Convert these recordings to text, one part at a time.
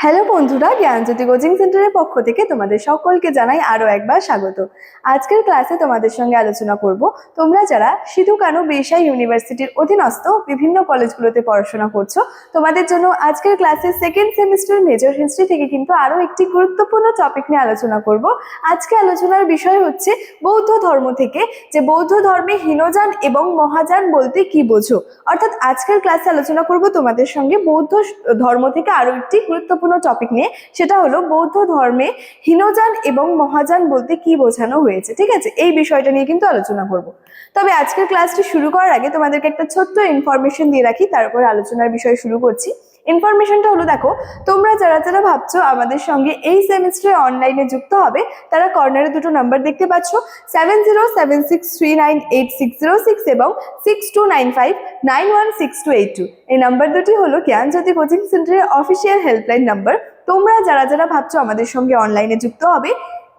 Hello বন্ধুরা, জ্ঞানজ্যোতি coaching সেন্টারের পক্ষ থেকে তোমাদের সকলকে জানাই আরো একবার স্বাগত। আজকের ক্লাসে তোমাদের সঙ্গে আলোচনা করব তোমরা যারা সিধু কানু বিরসা ইউনিভার্সিটির অধীনস্থ বিভিন্ন কলেজগুলোতে পড়াশোনা করছো, তোমাদের জন্য আজকের ক্লাসে সেকেন্ড সেমিস্টার মেজর হিস্ট্রি থেকে কিন্তু আরো একটি গুরুত্বপূর্ণ টপিক নিয়ে আলোচনা করব। আজকে আলোচনার বিষয় হচ্ছে বৌদ্ধ ধর্ম থেকে যে বৌদ্ধ ধর্মে হীনযান এবং মহাযান বলতে কি বোঝো। অর্থাৎ আজকের ক্লাসে আলোচনা করব তোমাদের সঙ্গে বৌদ্ধ ধর্ম থেকে আরো একটি গুরুত্বপূর্ণ টপিক নিয়ে, সেটা হলো বৌদ্ধ ধর্মে হীনযান এবং মহাযান বলতে কি বোঝানো হয়েছে। ঠিক আছে, এই বিষয়টা নিয়ে কিন্তু আলোচনা করব। তবে আজকের ক্লাসটি শুরু করার আগে তোমাদেরকে একটা ছোট্ট ইনফরমেশন দিয়ে রাখি, তারপরে আলোচনার বিষয় শুরু করছি। ইনফরমেশনটা হলো, দেখো তোমরা যারা যারা ভাবছো আমাদের সঙ্গে এই সেমিস্টারে অনলাইনে যুক্ত হবে, তারা কর্নারে দুটো নাম্বার দেখতে পাচ্ছ, 7076398606 এবং 6295916282। এই নাম্বার দুটি হলো জ্ঞানজ্যোতি কোচিং সেন্টারের অফিসিয়াল হেল্পলাইন নাম্বার। তোমরা যারা যারা ভাবছো আমাদের সঙ্গে অনলাইনে যুক্ত হবে,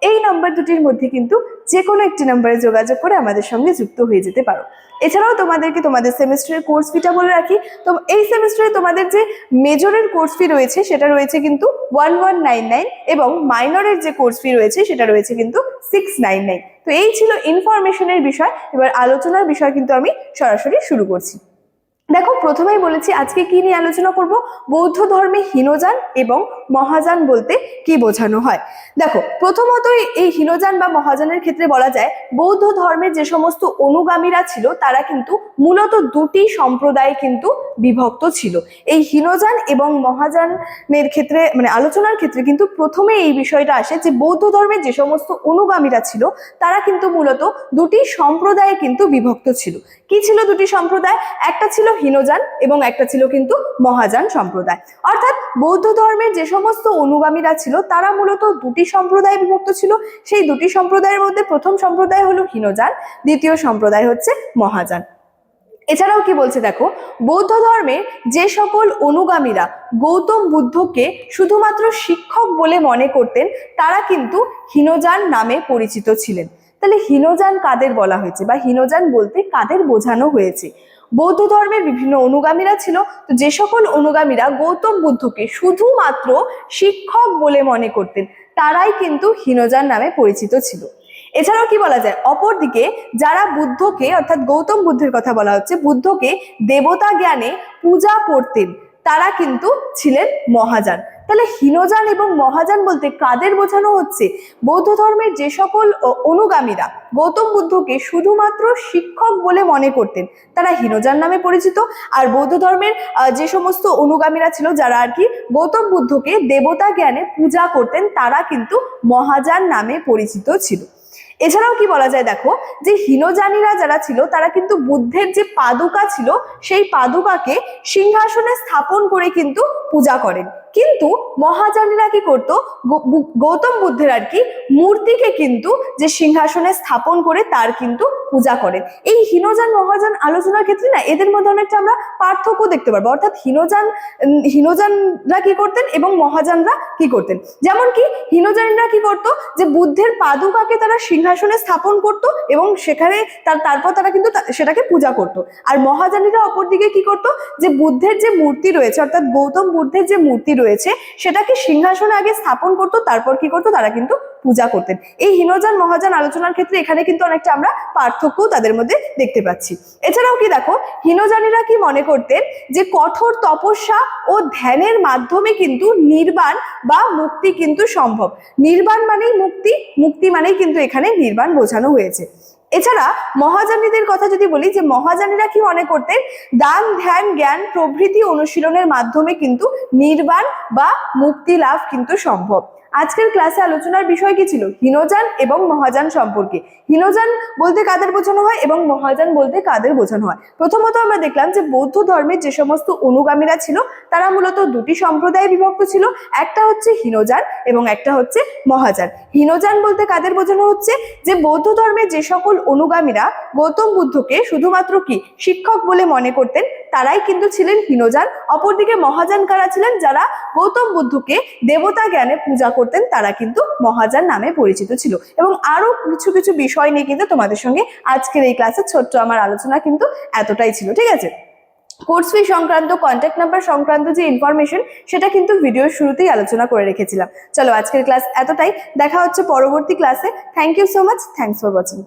এই নাম্বার দুটির মধ্যে কিন্তু যে কোনো একটি নাম্বারে যোগাযোগ করে আমাদের সঙ্গে যুক্ত হয়ে যেতে পারো। এছাড়াও তোমাদেরকে তোমাদের সেমিস্টারের কোর্স ফিটা বলে রাখি, তো এই সেমিস্টারে তোমাদের যে মেজরের কোর্স ফি রয়েছে সেটা রয়েছে কিন্তু 1199 এবং মাইনরের যে কোর্স ফি রয়েছে সেটা রয়েছে কিন্তু 699। তো এই ছিল ইনফরমেশনের বিষয়। এবার আলোচনার বিষয় কিন্তু আমি সরাসরি শুরু করছি। দেখো, প্রথমেই বলেছি আজকে কি নিয়ে আলোচনা করব, বৌদ্ধ ধর্মে হীনযান এবং মহাযান বলতে কি বোঝানো হয়। দেখো, প্রথমতই এই হীনযান বা মহাযানের ক্ষেত্রে বলা যায় বৌদ্ধ ধর্মের যে সমস্ত অনুগামীরা ছিল তারা কিন্তু মূলত দুটি সম্প্রদায়ে কিন্তু বিভক্ত ছিল। এই হীনযান এবং মহাযানের ক্ষেত্রে মানে আলোচনার ক্ষেত্রে কিন্তু প্রথমে এই বিষয়টা আসে যে বৌদ্ধ ধর্মের যে সমস্ত অনুগামীরা ছিল তারা কিন্তু মূলত দুটি সম্প্রদায়ে কিন্তু বিভক্ত ছিল। কি ছিল দুটি সম্প্রদায়? একটা ছিল হীনযান এবং একটা ছিল কিন্তু মহাযান সম্প্রদায়। অর্থাৎ বৌদ্ধ ধর্মের যে সমস্ত অনুগামীরা ছিল তারা মূলত দুটি সম্প্রদায়ে বিভক্ত ছিল। সেই দুটি সম্প্রদায়ের মধ্যে প্রথম সম্প্রদায় হলো হীনযান, দ্বিতীয় সম্প্রদায় হচ্ছে মহাযান। এছাড়াও কি বলছে দেখো, বৌদ্ধ ধর্মের যে সকল অনুগামীরা গৌতম বুদ্ধকে শুধুমাত্র শিক্ষক বলে মনে করতেন তারা কিন্তু হীনযান নামে পরিচিত ছিলেন। তাহলে হীনযান কাদের বলা হয়েছে বা হীনযান বলতে কাদের বোঝানো হয়েছে? বৌদ্ধ ধর্মের বিভিন্ন অনুগামীরা ছিল, তো যে সকল অনুগামীরা গৌতম বুদ্ধকে শুধুমাত্র শিক্ষক বলে মনে করতেন তারাই কিন্তু হীনযান নামে পরিচিত ছিল। এছাড়াও কি বলা যায়, অপরদিকে যারা বুদ্ধকে অর্থাৎ গৌতম বুদ্ধের কথা বলা হচ্ছে, বুদ্ধকে দেবতা জ্ঞানে পূজা করতেন তারা কিন্তু ছিলেন মহাযান। তাহলে হীনযান এবং মহাযান বলতে কাদের বোঝানো হচ্ছে? বৌদ্ধ ধর্মের যে সকল অনুগামীরা গৌতম বুদ্ধকে শুধুমাত্র শিক্ষক বলে মনে করতেন তারা হীনযান নামে পরিচিত, আর বৌদ্ধ ধর্মের যে সমস্ত অনুগামীরা ছিল যারা আর কি গৌতম বুদ্ধকে দেবতা জ্ঞানে পূজা করতেন তারা কিন্তু মহাযান নামে পরিচিত ছিল। এছাড়াও কি বলা যায়, দেখো যে হীনযানীরা যারা ছিল তারা কিন্তু বুদ্ধের যে পাদুকা ছিল সেই পাদুকাকে সিংহাসনে স্থাপন করে কিন্তু পূজা করেন, কিন্তু মহাযানীরা কি করতো, গৌতম বুদ্ধের আর কি মূর্তিকে কিন্তু যে সিংহাসনে স্থাপন করে তার কিন্তু পূজা করেন। এই হীনযান মহাযান আলোচনার ক্ষেত্রে না এদের মধ্যে অনেকটা আমরা পার্থক্য দেখতে পারবো। অর্থাৎ হীনযানরা কি করতেন এবং মহাযানরা কি করতেন। যেমন কি হীনযানীরা কি করতো, যে বুদ্ধের পাদুকাকে তারা সিংহাসনে স্থাপন করতো এবং সেখানে তারপর তারা কিন্তু সেটাকে পূজা করতো। আর মহাযানীরা অপরদিকে কি করতো, যে বুদ্ধের যে মূর্তি রয়েছে অর্থাৎ গৌতম বুদ্ধের যে মূর্তি রয়েছে সেটাকে সিংহাসনে আগে স্থাপন করতো, তারপর কি করতো তারা কিন্তু পূজা করতেন। এই হীনযান মহাযান আলোচনার ক্ষেত্রে এখানে কিন্তু অনেকটা আমরা পার্থক্য তাদের মধ্যে দেখতে পাচ্ছি। এছাড়াও কি দেখো, হীনযানীরা কি মনে করতেন যে কঠোর তপস্যা ও ধ্যানের মাধ্যমে কিন্তু নির্বাণ বা মুক্তি কিন্তু সম্ভব। নির্বাণ মানেই মুক্তি, মুক্তি মানেই কিন্তু এখানে নির্বাণ বোঝানো হয়েছে। এছাড়া মহাযানীদের কথা যদি বলি, যে মহাযানীরা কি মনে করতেন, দান ধ্যান জ্ঞান প্রভৃতি অনুশীলনের মাধ্যমে কিন্তু নির্বাণ বা মুক্তি লাভ কিন্তু সম্ভব। আজকের ক্লাসে আলোচনার বিষয় কি ছিল? হীনযান এবং মহাযান সম্পর্কে। হীনযান বলতে কাদের বোঝানো হয় এবং মহাযান বলতে কাদের বোঝানো হয়। প্রথমত আমরা দেখলাম যে বৌদ্ধ ধর্মের যে সমস্ত অনুগামীরা ছিল তারা মূলত দুটি সম্প্রদায়ে বিভক্ত ছিল, একটা হচ্ছে হীনযান এবং একটা হচ্ছে মহাযান। হীনযান বলতে কাদের বোঝানো হচ্ছে, যে বৌদ্ধ ধর্মের যে সকল অনুগামীরা গৌতম বুদ্ধকে শুধুমাত্র কি শিক্ষক বলে মনে করতেন তারাই কিন্তু ছিলেন হীনযান। অপরদিকে মহাযান কারা ছিলেন, যারা গৌতম বুদ্ধকে দেবতা জ্ঞানে পূজা করতেন তারা কিন্তু মহাযান নামে পরিচিত ছিল। এবং আরো কিছু কিছু বিষয় নিয়ে কিন্তু তোমাদের সঙ্গে আজকের এই ক্লাসে ছোট্ট আমার আলোচনা কিন্তু এতটাই ছিল। ঠিক আছে, কোর্স ফি সংক্রান্ত, কন্ট্যাক্ট নাম্বার সংক্রান্ত যে ইনফরমেশন সেটা কিন্তু ভিডিওর শুরুতেই আলোচনা করে রেখেছিলাম। চলো আজকের ক্লাস এতটাই, দেখা হচ্ছে পরবর্তী ক্লাসে। Thank you so much, thanks for watching.